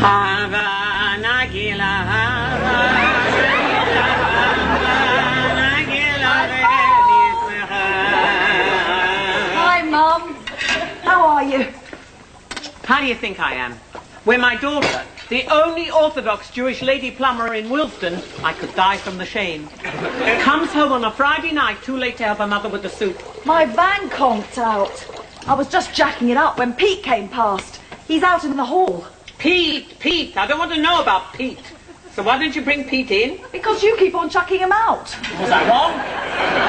Hi, Mum. How are you? How do you think I am? When my daughter, the only Orthodox Jewish lady plumber in Wilston, I could die from the shame, comes home on a Friday night too late to help her mother with the soup. My van conked out. I was just jacking it up when Pete came past. He's out in the hall. Pete, I don't want to know about Pete. So why don't you bring Pete in? Because you keep on chucking him out. Was I wrong?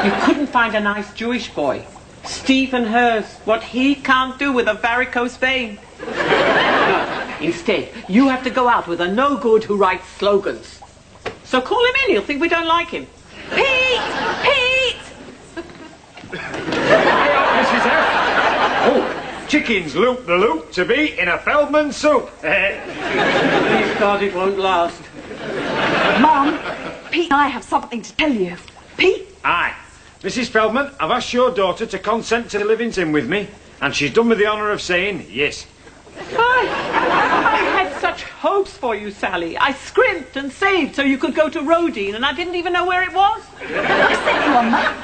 You couldn't find a nice Jewish boy. Stephen Hurst, what he can't do with a varicose vein. No, instead, you have to go out with a no-good who writes slogans. So call him in, he'll think we don't like him. Pete! Mrs. F. Oh, chickens loop the loop to be in a Feldman soup. Please God, it won't last. Mum, Pete and I have something to tell you. Pete? Aye. Mrs. Feldman, I've asked your daughter to consent to live in with me, and she's done me the honour of saying yes. I had such hopes for you, Sally. I scrimped and saved so you could go to Rodine, and I didn't even know where it was. I sent you on that.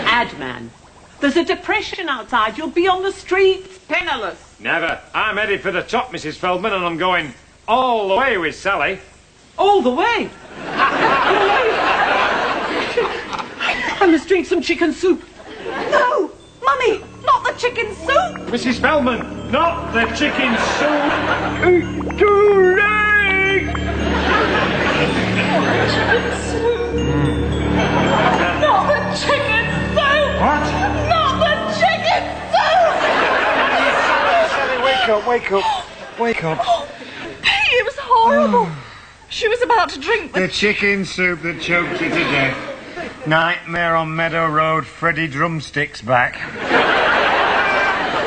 Ad man. There's a depression outside. You'll be on the streets, penniless. Never. I'm headed for the top, Mrs. Feldman, and I'm going all the way with Sally. All the way? I must drink some chicken soup. No! Mummy, not the chicken soup! Mrs. Feldman, not the chicken soup. It's too late! Not the chicken soup! What? Not the chicken soup! Sally, wake up. Wake up. Oh, Pete, it was horrible. She was about to drink The chicken soup that choked you to death. Nightmare on Meadow Road, Freddy Drumstick's back.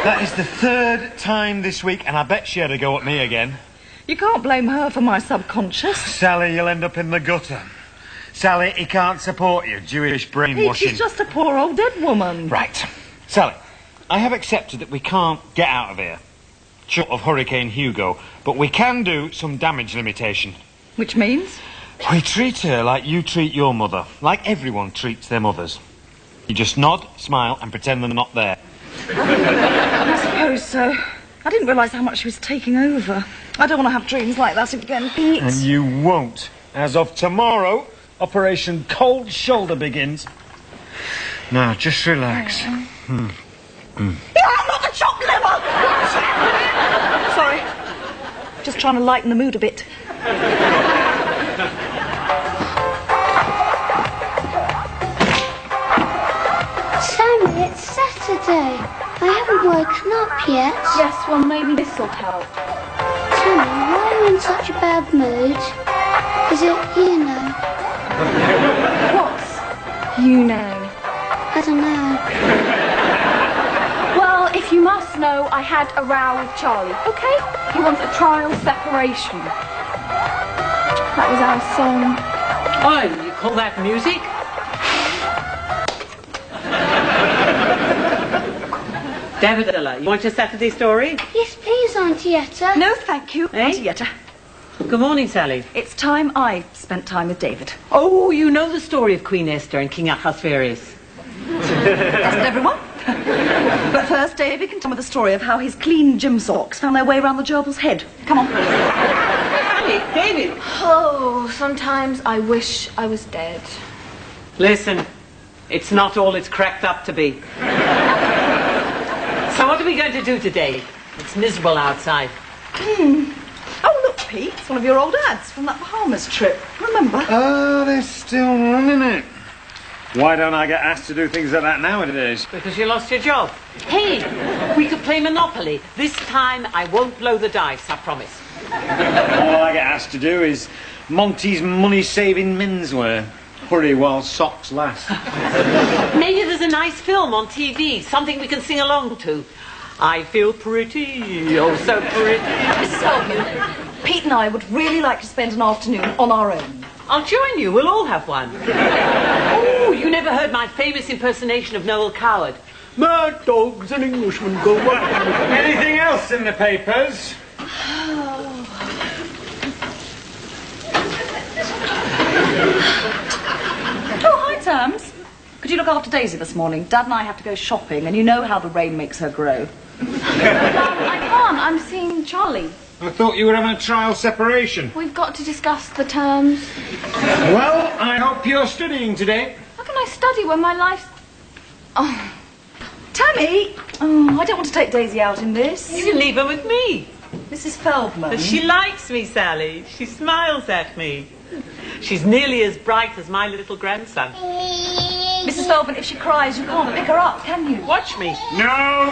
That is the third time this week, and I bet she had a go at me again. You can't blame her for my subconscious. Sally, you'll end up in the gutter. Sally, he can't support you, Jewish Pete, brainwashing. she's just a poor old dead woman. Right. Sally, I have accepted that we can't get out of here, short of Hurricane Hugo, but we can do some damage limitation. Which means? We treat her like you treat your mother, like everyone treats their mothers. You just nod, smile, and pretend they're not there. I suppose so. I didn't realise how much she was taking over. I don't want to have dreams like that again, Pete. And you won't. As of tomorrow, Operation Cold Shoulder begins. Now, just relax. Yeah, I'm not the chopped liver! Sorry. Just trying to lighten the mood a bit. Sammy, it's Saturday. I haven't woken up yet. Yes, well, maybe this'll help. Sammy, why are you in such a bad mood? Is it you know? What's you know? I don't know. Well, if you must know, I had a row with Charlie, okay? He wants a trial separation. That was our song. Oh, you call that music? Davidella, you want your Saturday story? Yes, please, Auntie Etta. No, thank you, Eh? Auntie Yetta. Good morning, Sally. It's time I spent time with David. Oh, you know the story of Queen Esther and King Ahasuerus. Doesn't everyone? But first, David can tell me the story of how his clean gym socks found their way around the gerbil's head. Come on. Hey, David. Oh, sometimes I wish I was dead. Listen, it's not all it's cracked up to be. So what are we going to do today? It's miserable outside. Oh, look, Pete, it's one of your old ads from that Bahamas trip. Remember? Oh, they're still running it. Why don't I get asked to do things like that nowadays? Because you lost your job. Hey, we could play Monopoly. This time I won't blow the dice, I promise. All I get asked to do is Monty's money-saving menswear. Hurry while socks last. Maybe there's a nice film on TV, something we can sing along to. I feel pretty, oh so pretty. Mrs. Feldman, Pete and I would really like to spend an afternoon on our own. I'll join you, we'll all have one. Oh, you never heard my famous impersonation of Noel Coward. Mad dogs and Englishmen go wild. Anything else in the papers? Oh, hi, Tams. Could you look after Daisy this morning? Dad and I have to go shopping, and you know how the rain makes her grow. I can't. I'm seeing Charlie. I thought you were having a trial separation. We've got to discuss the terms. Well, I hope you're studying today. How can I study when my life's... Oh, Tammy! Oh, I don't want to take Daisy out in this. You can leave her with me. Mrs. Feldman. She likes me, Sally. She smiles at me. She's nearly as bright as my little grandson. Mrs. Feldman, if she cries, you can't pick her up, can you? Watch me. No!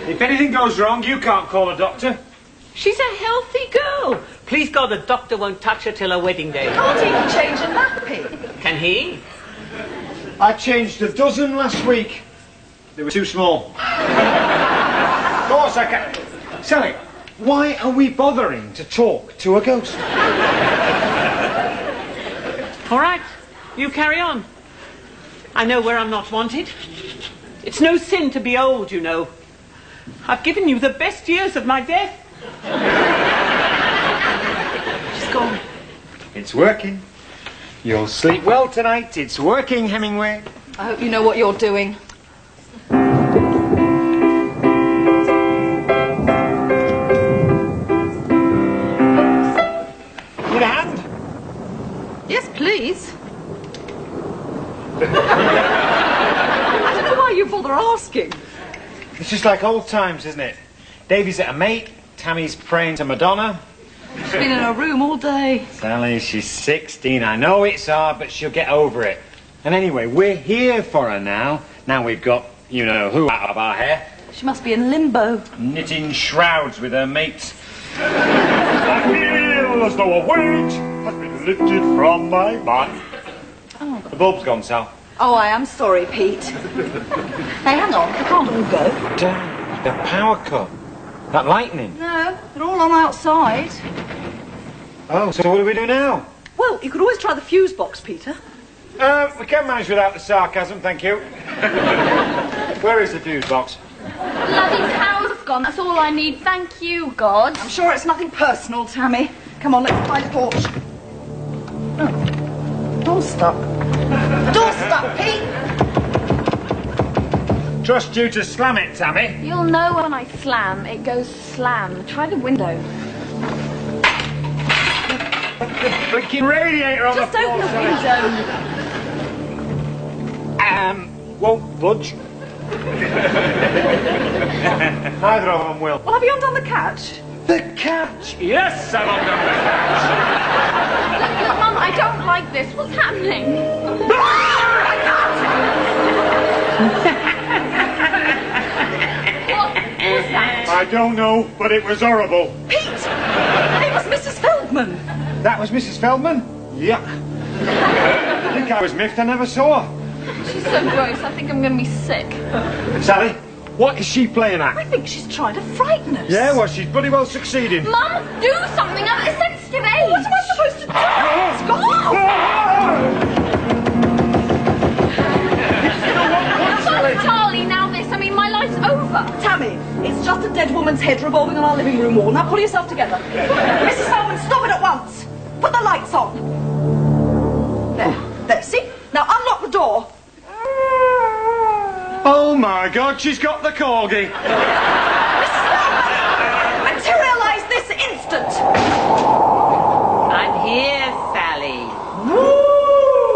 If anything goes wrong, you can't call a doctor. She's a healthy girl. Please God, the doctor won't touch her till her wedding day. Can't even change a nappy. Can he? I changed a dozen last week. They were too small. Of course I can. Sally, why are we bothering to talk to a ghost? All right, you carry on. I know where I'm not wanted. It's no sin to be old, you know. I've given you the best years of my death. She's gone. It's working. You'll sleep well tonight. It's working, Hemingway. I hope you know what you're doing. Need a hand? Yes, please. I don't know why you bother asking. It's just like old times, isn't it? Davy's at a mate, Tammy's praying to Madonna. She's been in her room all day. Sally, she's 16. I know it's hard, but she'll get over it. And anyway, we're here for her now. Now we've got, you know who out of our hair. She must be in limbo. Knitting shrouds with her mates. I feel as though a weight has been lifted from my mind. Oh. The bulb's gone, Sal. Oh, I am sorry, Pete. Hey, hang on. We can't all go. Damn, the power cut. That lightning. No, they're all on outside. Oh, so what do we do now? Well, you could always try the fuse box, Peter. We can manage without the sarcasm, thank you. Where is the fuse box? bloody power's gone. That's all I need. Thank you, God. I'm sure it's nothing personal, Tammy. Come on, let's find a torch. Oh, door's stuck. The door's stuck, Pete. Trust you to slam it, Tammy. You'll know when I slam, it goes slam. Try the window. The freaking radiator on Just the floor. open the window. Won't budge. Neither of them will. Well, have you undone the catch? The catch! Yes, I've undone the catch. Look, Mum, I don't like this. What's happening? What was that? I don't know, but it was horrible. Pete! It was Mrs. Feldman. That was Mrs. Feldman? Yeah. I think I was miffed I never saw her. She's so gross. I think I'm going to be sick. Sally, what is she playing I at? think she's trying to frighten us. Yeah, well, she's bloody well succeeding. Mum, do something. I'm at a sensitive age. What am I supposed to do? It's gone. Fuck Charlie, now this. I mean, my life's over. Tammy, it's just a dead woman's head revolving on our living room wall. Now pull yourself together. Mrs. Feldman, stop it at once. Put the lights on. There, see? Now unlock the door. Oh my God, she's got the corgi. Mrs. Feldman, materialise this instant. I'm here, Sally.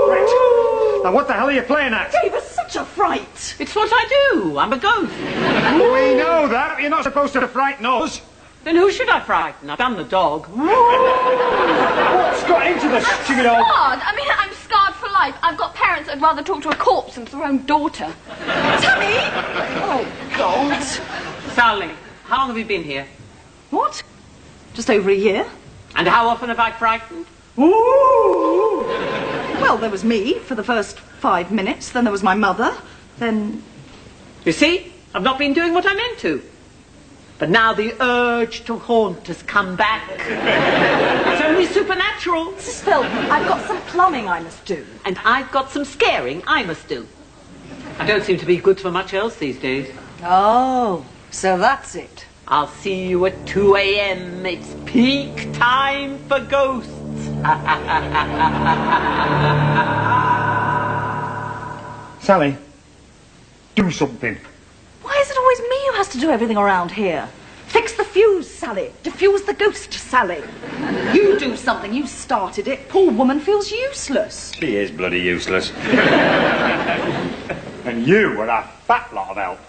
Right. Now what the hell are you playing at? Gave us such a fright. It's what I do. I'm a ghost. We know that. You're not supposed to frighten us. Then who should I frighten? I've done the dog. What's got into the stupid old... Scarred. I mean, I'm scarred for life. I've got parents that'd rather talk to a corpse than to their own daughter. Tammy! Oh, God. Sally, how long have you been here? What? Just over a year? And how often have I frightened? Ooh! Well, there was me for the first 5 minutes, then there was my mother, then... You see, I've not been doing what I meant to. But now the urge to haunt has come back. It's only supernatural. Mrs. Feldman, I've got some plumbing I must do. And I've got some scaring I must do. I don't seem to be good for much else these days. Oh, so that's it. I'll see you at 2 a.m. It's peak time for ghosts. Sally, do something. Why is it always me who has to do everything around here? Fix the fuse, Sally. Diffuse the ghost, Sally. You do something. You started it. Poor woman feels useless. She is bloody useless. And you were a fat lot of help.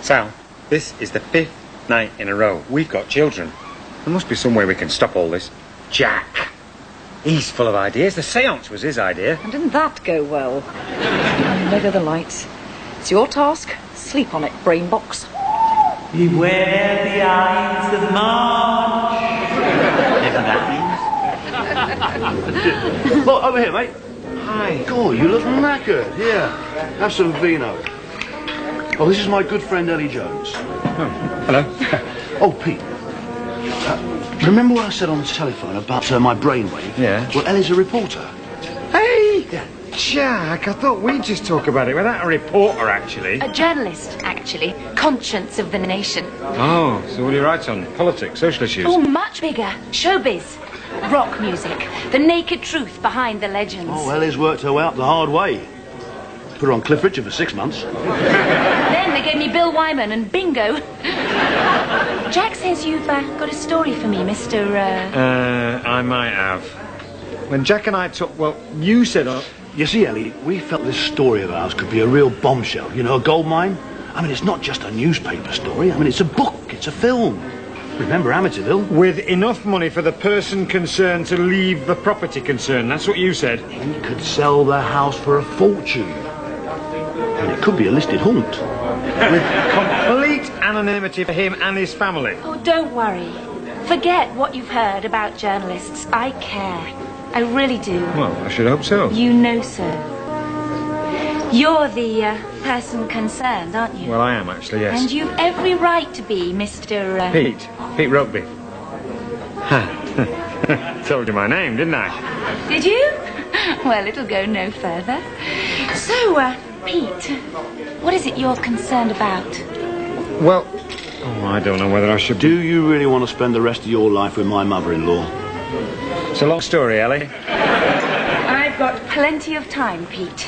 Sal, this is the 5th night in a row. We've got children. There must be some way we can stop all this. Jack. He's full of ideas. The séance was his idea. And didn't that go well? There go the lights. It's your task. Sleep on it, brain box. Beware the eyes of March. Whatever that means. Look, over here, mate. Hi. God, you look knackered. Here, have some vino. Oh, this is my good friend Ellie Jones. Oh, hello. Oh, Pete. Remember what I said on the telephone about my brainwave? Yeah. Well, Ellie's a reporter. Hey! Yeah. Jack, I thought we'd just talk about it without a reporter, actually. A journalist, actually. Conscience of the nation. Oh, so what do you write on? Politics, social issues? Oh, much bigger. Showbiz. Rock music. The naked truth behind the legends. Oh, Ellie's worked her way out the hard way. Put her on Cliff Richard for 6 months. Then they gave me Bill Wyman and bingo. Jack says you've got a story for me, Mr. I might have. When Jack and I took... Well, you said... You see, Ellie, we felt this story of ours could be a real bombshell. You know, a gold mine? I mean, it's not just a newspaper story. I mean, it's a book. It's a film. Remember Amityville? With enough money for the person concerned to leave the property concern. That's what you said. We could sell the house for a fortune. And it could be a listed haunt. With complete anonymity for him and his family. Oh, don't worry. Forget what you've heard about journalists. I care. I really do. Well, I should hope so. You know so. You're the person concerned, aren't you? Well, I am, actually, yes. And you've every right to be, Mr. Pete Rugby. Told you my name, didn't I? Did you? Well, it'll go no further. So, Pete, what is it you're concerned about? Well, I don't know whether I should... Do you really want to spend the rest of your life with my mother-in-law? It's a long story, Ellie. I've got plenty of time, Pete.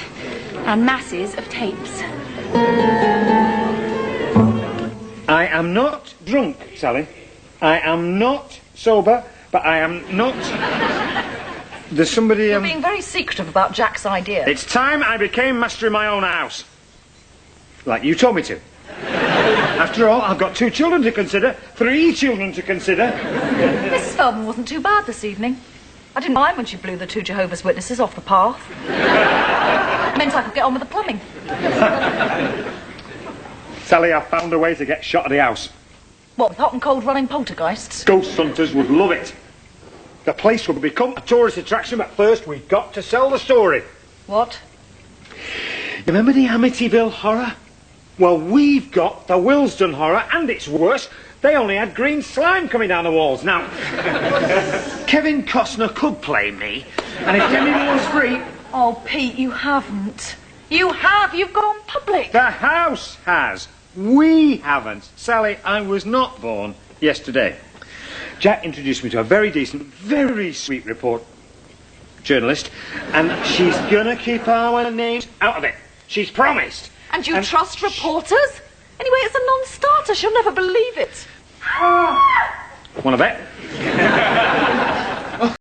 And masses of tapes. I am not drunk, Sally. I am not sober, but I am not... There's somebody... You're being very secretive about Jack's idea. It's time I became master in my own house. Like you told me to. After all, I've got 2 children to consider, 3 children to consider. Mrs. Feldman wasn't too bad this evening. I didn't mind when she blew the 2 Jehovah's Witnesses off the path. It meant I could get on with the plumbing. Sally, I found a way to get shot of the house. What, with hot and cold running poltergeists? Ghost hunters would love it. The place will become a tourist attraction, but first we've got to sell the story. What? You remember the Amityville horror? Well, we've got the Willesden horror, and it's worse. They only had green slime coming down the walls. Now, Kevin Costner could play me, and if Demi Moore's free... Oh, Pete, you haven't. You have. You've gone public. The house has. We haven't. Sally, I was not born yesterday. Jack introduced me to a very decent, very sweet journalist, and she's gonna keep our names out of it. She's promised. And you trust reporters? Anyway, it's a non-starter. She'll never believe it. Want to bet?